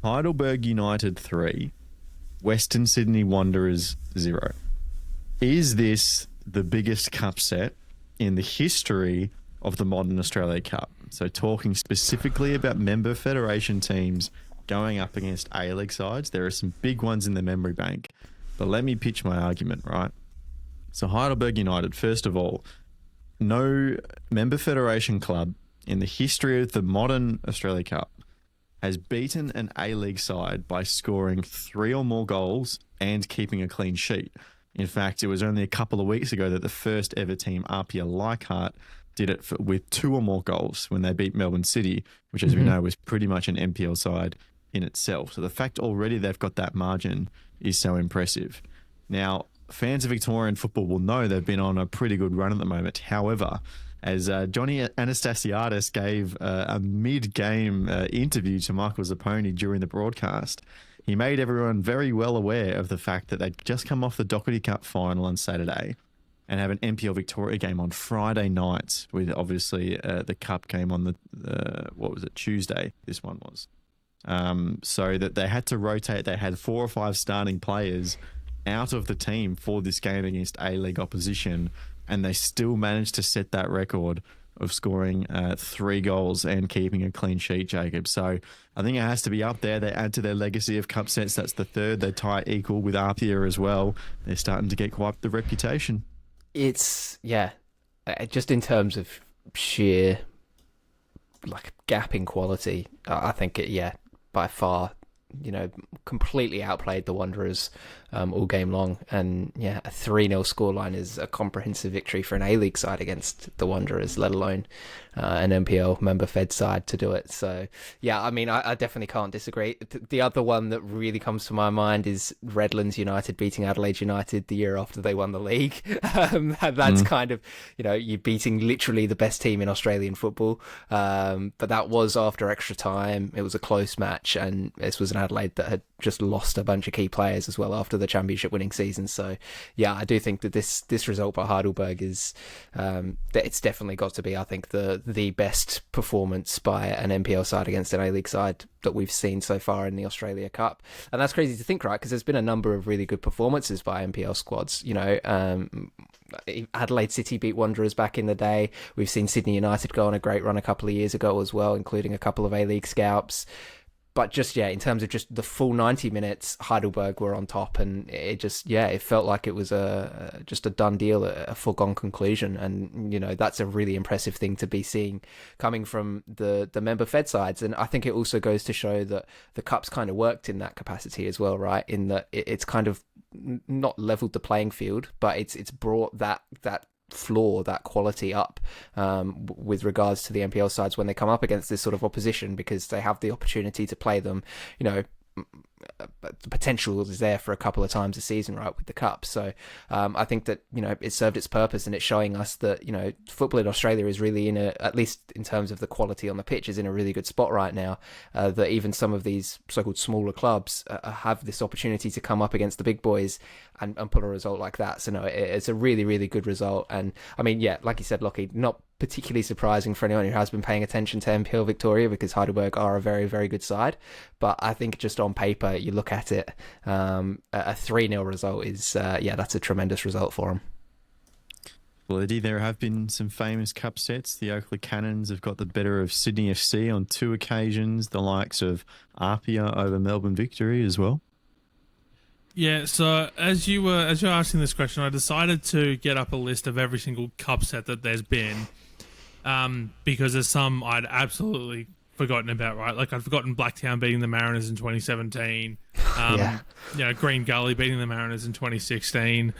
Heidelberg United 3, Western Sydney Wanderers 0. Is this the biggest cup set in the history of the modern Australia Cup? So talking specifically about member federation teams going up against A-League sides, there are some big ones in the memory bank. But let me pitch my argument, right? So Heidelberg United, first of all, no member federation club in the history of the modern Australia Cup has beaten an A-League side by scoring 3 or more goals and keeping a clean sheet. In fact, it was only a couple of weeks ago that the first ever team, Apia Leichhardt, did it with 2 or more goals when they beat Melbourne City, which, as we know, was pretty much an NPL side in itself. So the fact already they've got that margin is so impressive. Now, fans of Victorian football will know they've been on a pretty good run at the moment. However, as Johnny Anastasiadis gave a mid-game interview to Michael Zapponi during the broadcast, he made everyone very well aware of the fact that they'd just come off the Doherty Cup final on Saturday and have an NPL Victoria game on Friday night, with obviously the Cup game on Tuesday, this one was. So that they had to rotate. They had 4 or 5 starting players out of the team for this game against A-League opposition, and they still managed to set that record of scoring 3 goals and keeping a clean sheet, Jacob. So I think it has to be up there. They add to their legacy of cup sets. That's the third. They tie equal with Apia as well. They're starting to get quite the reputation. It's, just in terms of sheer gap in quality, I think by far, completely outplayed the Wanderers all game long. And a 3-0 scoreline is a comprehensive victory for an A-League side against the Wanderers, let alone an NPL member fed side to do it. So I definitely can't disagree. The other one that really comes to my mind is Redlands United beating Adelaide United the year after they won the league. That's kind of, you're beating literally the best team in Australian football. But that was after extra time. It was a close match, and this was an Adelaide that had just lost a bunch of key players as well after the championship winning season. So I do think that this result by Heidelberg is it's definitely got to be, I think, the best performance by an NPL side against an A-League side that we've seen so far in the Australia Cup. And that's crazy to think, right? Because there's been a number of really good performances by NPL squads. Adelaide City beat Wanderers back in the day. We've seen Sydney United go on a great run a couple of years ago as well, including a couple of A-League scalps. But just, in terms of just the full 90 minutes, Heidelberg were on top, and it just, it felt like it was just a done deal, a foregone conclusion. And, that's a really impressive thing to be seeing coming from the member fed sides. And I think it also goes to show that the Cup's kind of worked in that capacity as well, right? In that it's kind of not leveled the playing field, but it's brought that floor, that quality up with regards to the NPL sides when they come up against this sort of opposition, because they have the opportunity to play them, the potential is there for a couple of times a season, right, with the Cup. So I think that, it served its purpose, and it's showing us that, football in Australia is really at least in terms of the quality on the pitch, is in a really good spot right now, that even some of these so-called smaller clubs have this opportunity to come up against the big boys and pull a result like that. So no, it's a really, really good result. And I mean, like you said, Lockie, not particularly surprising for anyone who has been paying attention to NPL Victoria, because Heidelberg are a very, very good side. But I think just on paper, you look at it, a 3-0 result is, that's a tremendous result for them. Well, Eddie, there have been some famous cup sets. The Oakley Cannons have got the better of Sydney FC on 2 occasions, the likes of Apia over Melbourne Victory as well. Yeah, so as you were asking this question, I decided to get up a list of every single cup set that there's been, because there's some I'd absolutely forgotten about, right? Like, I'd forgotten Blacktown beating the Mariners in 2017, Green Gully beating the Mariners in 2016.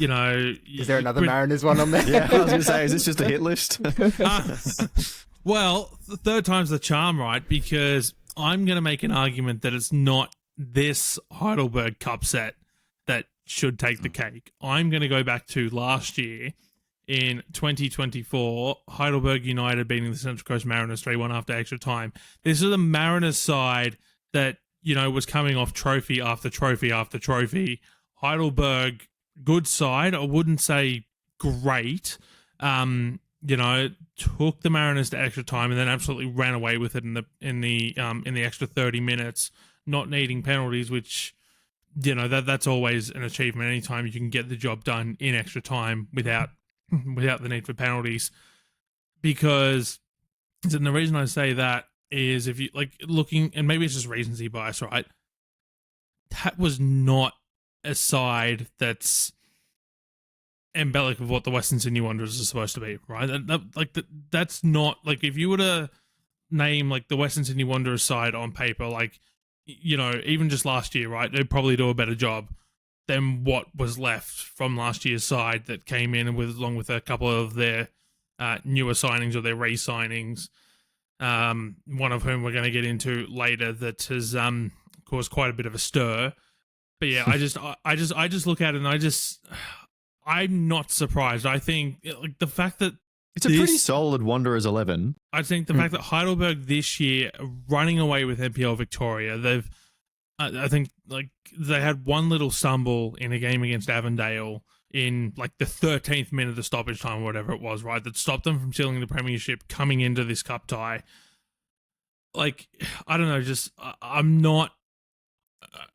Is there another Mariners one on there? Yeah, I was going to say, is this just a hit list? Well, the third time's the charm, right? Because I'm going to make an argument that it's not this Heidelberg Cup set that should take the cake. I'm going to go back to last year in 2024, Heidelberg United beating the Central Coast Mariners 3-1 after extra time. This is a Mariners side that, was coming off trophy after trophy after trophy. Heidelberg, good side. I wouldn't say great. took the Mariners to extra time and then absolutely ran away with it in the extra 30 minutes, not needing penalties, which that's always an achievement. Anytime you can get the job done in extra time without the need for penalties, because and the reason I say that is if you looking, and maybe it's just recency bias, right? That was not a side that's embellic of what the Western Sydney Wanderers are supposed to be, right? That's not if you were to name the Western Sydney Wanderers side on paper, even just last year, right? They'd probably do a better job than what was left from last year's side that came in along with a couple of their newer signings or their re-signings. One of whom we're going to get into later that has caused quite a bit of a stir. But yeah, I just look at it and I'm not surprised. I think the fact that it's a pretty solid Wanderers 11. I think the fact that Heidelberg this year are running away with NPL Victoria, I think they had one little stumble in a game against Avondale in the 13th minute of the stoppage time or whatever it was, right? That stopped them from sealing the premiership coming into this cup tie. I don't know, I'm not.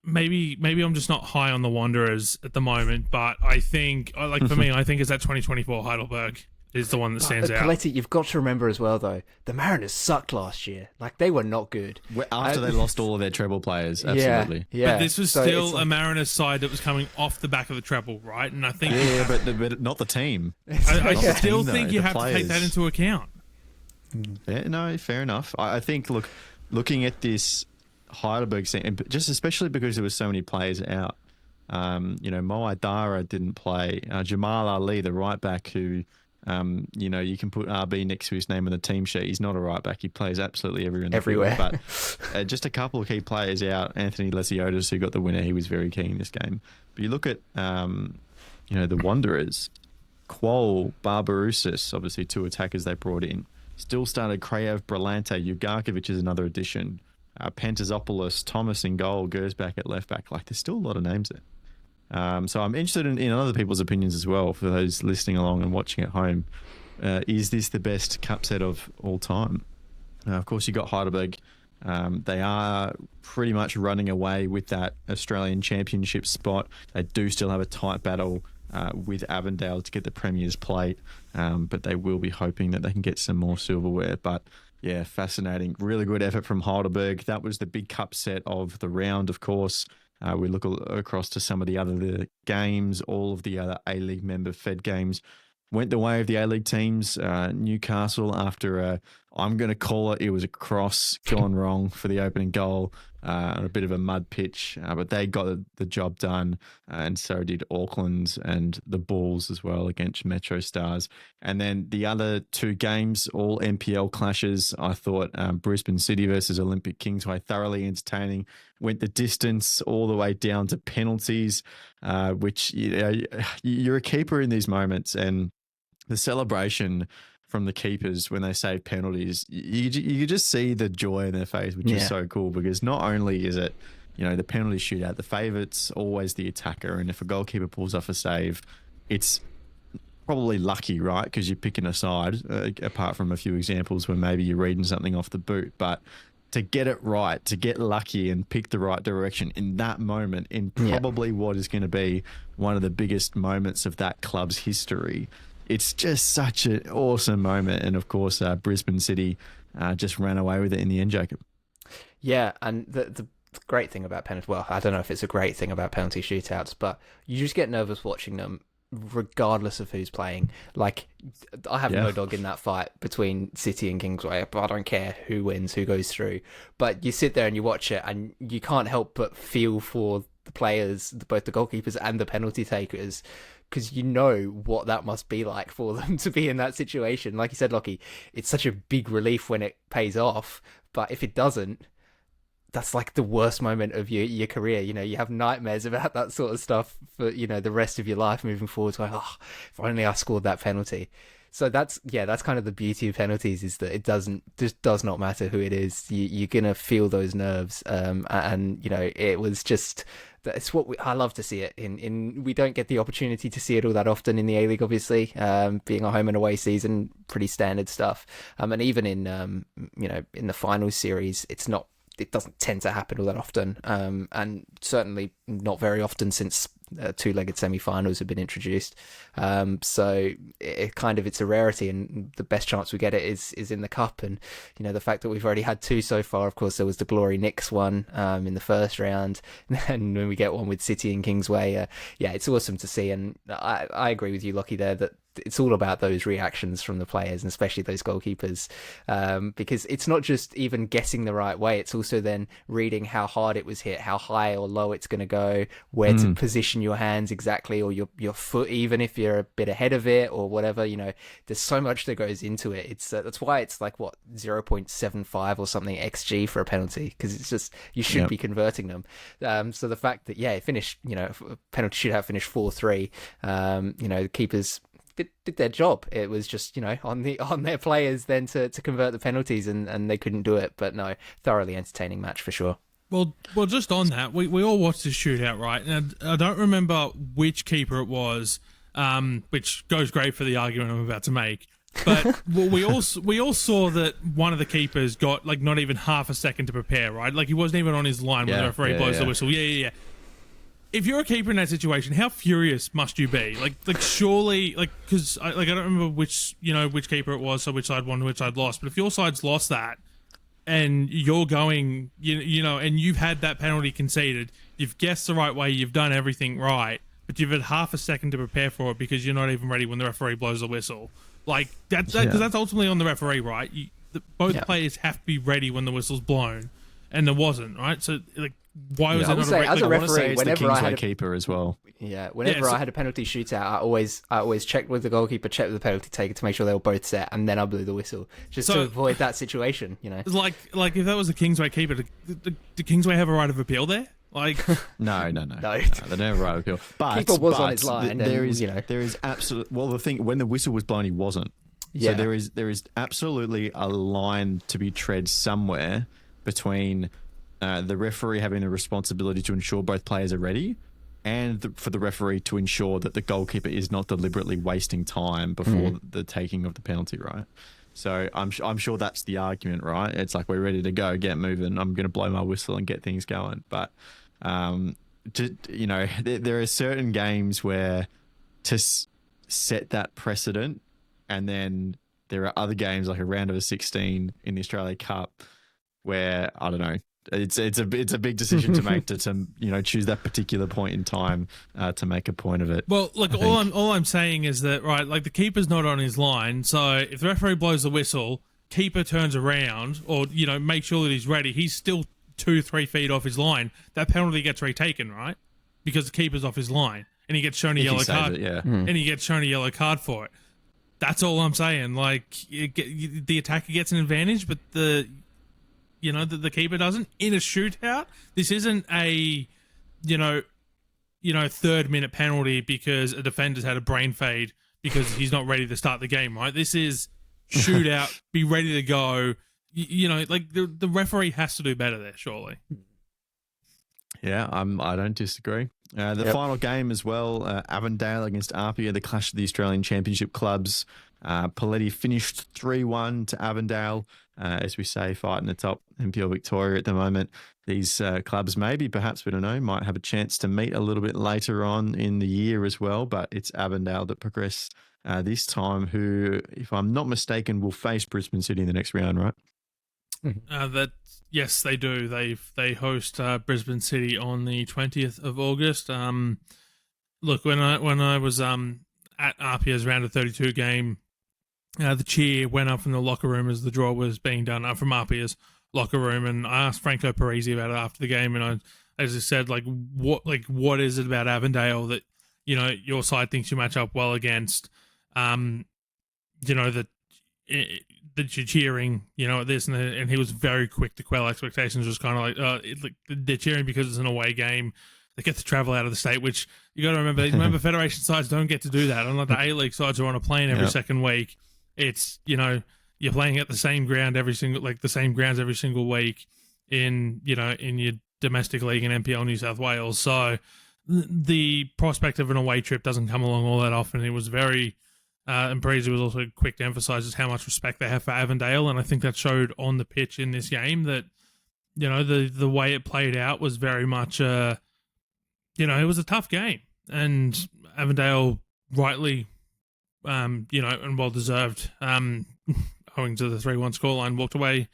Maybe I'm just not high on the Wanderers at the moment, but I think, for me, I think it's that 2024 Heidelberg is the one that stands out. Coletti, you've got to remember as well, though, the Mariners sucked last year. They were not good. After they lost all of their treble players, absolutely. Yeah. But this was still a Mariners side that was coming off the back of the treble, right? And I think... Yeah, but not the team. I still think you have to take that into account. Yeah, no, fair enough. I think, looking at this Heidelberg scene, just especially because there were so many players out. Moai Dara didn't play. Jamal Ali, the right back, who you can put RB next to his name on the team sheet. He's not a right back. He plays absolutely everywhere. But just a couple of key players out. Anthony Lesiotis, who got the winner, he was very key in this game. But you look at the Wanderers, Quol, Barbarousis, obviously two attackers they brought in. Still started Krajev, Brillante, Ugarkovic is another addition. Pentazopoulos, Thomas in goal, Gersbach at left back. There's still a lot of names there. So I'm interested in other people's opinions as well, for those listening along and watching at home. Is this the best cup set of all time? Of course, you got Heidelberg. They are pretty much running away with that Australian Championship spot. They do still have a tight battle with Avondale to get the Premier's plate, but they will be hoping that they can get some more silverware. But yeah, fascinating. Really good effort from Heidelberg. That was the big cup set of the round, of course. We look across to some of the other games. All of the other A-League member fed games went the way of the A-League teams. Newcastle, after I'm going to call it was a cross gone wrong for the opening goal on a bit of a mud pitch, but they got the job done, and so did Auckland and the Bulls as well against Metro Stars. And then the other two games, all NPL clashes. I thought Brisbane City versus Olympic Kingsway, thoroughly entertaining. Went the distance all the way down to penalties, which you're a keeper in these moments, and the celebration from the keepers when they save penalties, you just see the joy in their face, which is so cool, because not only is it, the penalty shootout, the favourite's always the attacker, and if a goalkeeper pulls off a save, it's probably lucky, right? Because you're picking a side, apart from a few examples where maybe you're reading something off the boot, but to get it right, to get lucky and pick the right direction in that moment, in probably what is going to be one of the biggest moments of that club's history. It's just such an awesome moment. And of course, Brisbane City just ran away with it in the end, Jacob. Yeah, and the great thing about penalty, well, I don't know if it's a great thing about penalty shootouts, but you just get nervous watching them regardless of who's playing. I have no dog in that fight between City and Kingsway, but I don't care who wins, who goes through. But you sit there and you watch it, and you can't help but feel for the players, both the goalkeepers and the penalty takers, because you know what that must be like for them to be in that situation. Like you said, Lockie, it's such a big relief when it pays off, but if it doesn't, that's the worst moment of your career. You have nightmares about that sort of stuff for, the rest of your life moving forward. If only I scored that penalty. So that's kind of the beauty of penalties, is that it does not matter who it is. You're gonna feel those nerves, and it was just. That's what I love to see it in. We don't get the opportunity to see it all that often in the A-League, obviously. Being a home and away season, pretty standard stuff. And even in in the finals series, it doesn't tend to happen all that often. And certainly not very often since two-legged semi-finals have been introduced. So it's a rarity, and the best chance we get it is in the cup. And the fact that we've already had two so far. Of course, there was the Glory Knicks one in the first round, and when we get one with City and Kingsway, it's awesome to see. And I agree with you, Lockie, there, that it's all about those reactions from the players, and especially those goalkeepers, because it's not just even guessing the right way, it's also then reading how hard it was hit, how high or low it's going to go, where to position your hands exactly, or your foot, even if you're a bit ahead of it or whatever. There's so much that goes into it. It's that's why it's like 0.75 or something XG for a penalty, because it's just, you should be converting them. So the fact that it finished, penalty shootout finished 4-3, the keepers did their job. It was just on their players then to convert the penalties, and they couldn't do it. But no, thoroughly entertaining match for sure. Well, just on that, we all watched this shootout, right? And I don't remember which keeper it was, which goes great for the argument I'm about to make. But we all saw that one of the keepers got not even half a second to prepare, right? Like, he wasn't even on his line when the referee blows the whistle. Yeah. If you're a keeper in that situation, how furious must you be? Surely, because I don't remember which keeper it was, so which side won, which side lost. But if your side's lost that, and you're going, and you've had that penalty conceded, you've guessed the right way, you've done everything right, but you've had half a second to prepare for it because you're not even ready when the referee blows the whistle. Because that's ultimately on the referee, right? Both players have to be ready when the whistle's blown, and there wasn't, right? So why was it not as a referee, whenever I had a keeper as well? Whenever I had a penalty shootout, I always checked with the goalkeeper, checked with the penalty taker to make sure they were both set, and then I blew the whistle just to avoid that situation. Like if that was a Kingsway keeper, did Kingsway have a right of appeal there? No. They don't have a right of appeal. But keeper was on his line. There is absolute. Well, the thing, when the whistle was blown, he wasn't. So there is absolutely a line to be tread somewhere between the referee having the responsibility to ensure both players are ready, and for the referee to ensure that the goalkeeper is not deliberately wasting time before the taking of the penalty, right? So I'm sure that's the argument, right? It's like, we're ready to go, get moving, I'm going to blow my whistle and get things going. But, there are certain games where to set that precedent, and then there are other games like a round of a 16 in the Australia Cup where, I don't know, it's a big decision to make to choose that particular point in time to make a point of it. Well, all I'm saying is that, right, the keeper's not on his line, so if the referee blows the whistle, keeper turns around, or make sure that he's ready, he's still 2-3 feet off his line, that penalty gets retaken, right? Because the keeper's off his line, and he gets shown a yellow card. And he gets shown a yellow card for it. That's all I'm saying. The attacker gets an advantage, but the keeper doesn't. In a shootout, this isn't a, 3rd-minute penalty because a defender's had a brain fade because he's not ready to start the game, right? This is shootout, be ready to go. The referee has to do better there, surely. Yeah, I don't disagree. The final game as well, Avondale against Apia, the clash of the Australian Championship clubs. Paletti finished 3-1 to Avondale, as we say, fighting atop NPL Victoria at the moment. These clubs perhaps, we don't know, might have a chance to meet a little bit later on in the year as well, but it's Avondale that progress this time, who, if I'm not mistaken, will face Brisbane City in the next round, right? Yes, they do. They host Brisbane City on the 20th of August. Look, when I was at Apia's round of 32 game, the cheer went up from the locker room as the draw was being done, up from Apia's locker room, and I asked Franco Parisi about it after the game, and I just said, what is it about Avondale that your side thinks you match up well against? That you're cheering, at this, and he was very quick to quell expectations. Just kind of they're cheering because it's an away game. they get to travel out of the state, which you got to remember. Remember, federation sides don't get to do that. Unlike the A-League sides who are on a plane every second week. It's, you're playing at the same ground the same grounds every single week in your domestic league in NPL New South Wales. So the prospect of an away trip doesn't come along all that often. It was very, and Breezy was also quick to emphasise just how much respect they have for Avondale, and I think that showed on the pitch in this game that, the way it played out was very much, it was a tough game, and Avondale rightly, and well deserved, owing to the 3-1 scoreline, walked away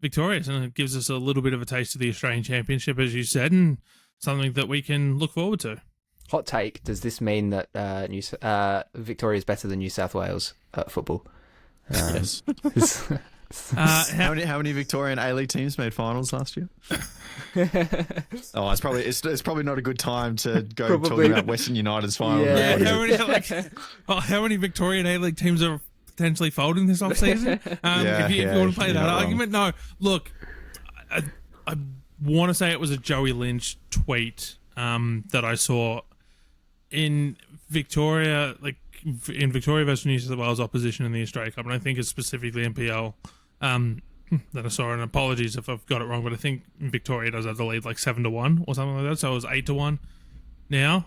victorious, and it gives us a little bit of a taste of the Australian Championship, as you said, and something that we can look forward to. Hot take: does this mean that Victoria is better than New South Wales at football? Yes. How many Victorian A-League teams made finals last year? It's probably not a good time to go talking about Western United's final. Yeah. How many Victorian A-League teams are potentially folding this offseason? If you want to play that argument, no. Look, I want to say it was a Joey Lynch tweet that I saw in Victoria, versus New South Wales opposition in the Australia Cup, and I think it's specifically NPL. That I saw, and apologies if I've got it wrong, but I think Victoria does have the lead 7-1 or something like that, so it was 8-1 now.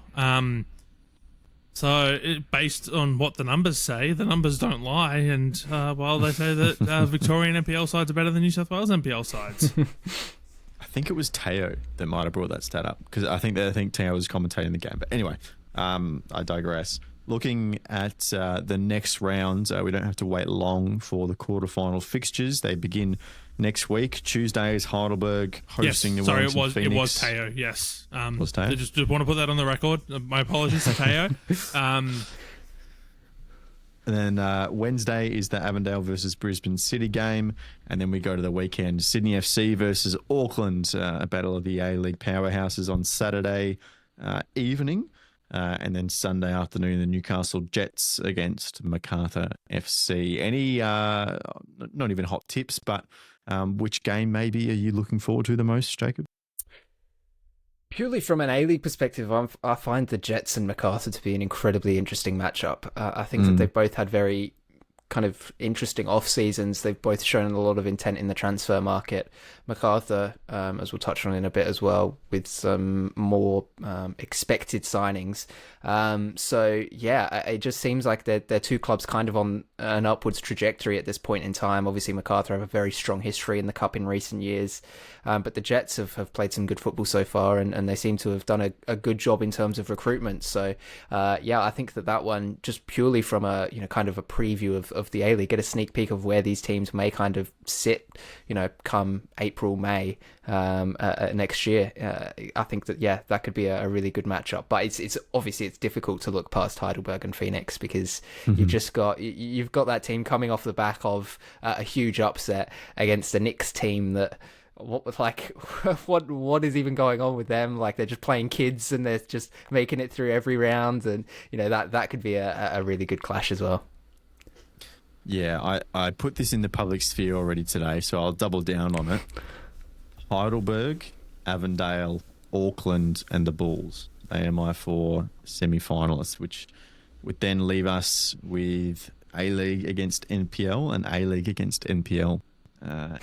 Based on what the numbers say, the numbers don't lie, and while they say that Victorian NPL sides are better than New South Wales NPL sides. I think it was Teo that might have brought that stat up, because I think Teo was commentating the game. But anyway, I digress. Looking at the next round, we don't have to wait long for the quarterfinal fixtures. They begin next week. Tuesday is Heidelberg hosting the Wellington Phoenix. It was Teo, yes. Was Teo? Just want to put that on the record. My apologies to Teo. And then Wednesday is the Avondale versus Brisbane City game. And then we go to the weekend. Sydney FC versus Auckland, a battle of the A-League powerhouses on Saturday evening. And then Sunday afternoon, the Newcastle Jets against Macarthur FC. Any, not even hot tips, but which game maybe are you looking forward to the most, Jacob? Purely from an A-League perspective, I find the Jets and Macarthur to be an incredibly interesting matchup. I think that they've both had very kind of interesting off seasons. They've both shown a lot of intent in the transfer market. Macarthur, as we'll touch on in a bit as well, with some more expected signings. It just seems like they're two clubs kind of on an upwards trajectory at this point in time. Obviously, Macarthur have a very strong history in the Cup in recent years, but the Jets have played some good football so far, and they seem to have done a good job in terms of recruitment. So, I think that one, just purely from a kind of a preview of the A-League, get a sneak peek of where these teams may kind of sit, come April, May next year. I think that could be a really good matchup. But it's obviously it's difficult to look past Heidelberg and Phoenix, because you've got that team coming off the back of a huge upset against the Knicks team that. What is even going on with them? They're just playing kids and they're just making it through every round, and that could be a really good clash as well. Yeah, I put this in the public sphere already today, so I'll double down on it. Heidelberg, Avondale, Auckland, and the Bulls. They are my 4 semi-finalists, which would then leave us with A-League against NPL and A-League against NPL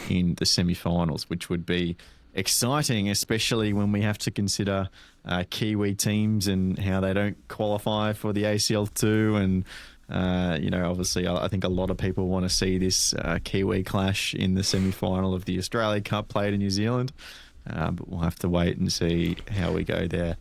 in the semi-finals, which would be exciting, especially when we have to consider Kiwi teams and how they don't qualify for the ACL2. And, obviously, I think a lot of people want to see this Kiwi clash in the semi-final of the Australia Cup played in New Zealand. But we'll have to wait and see how we go there.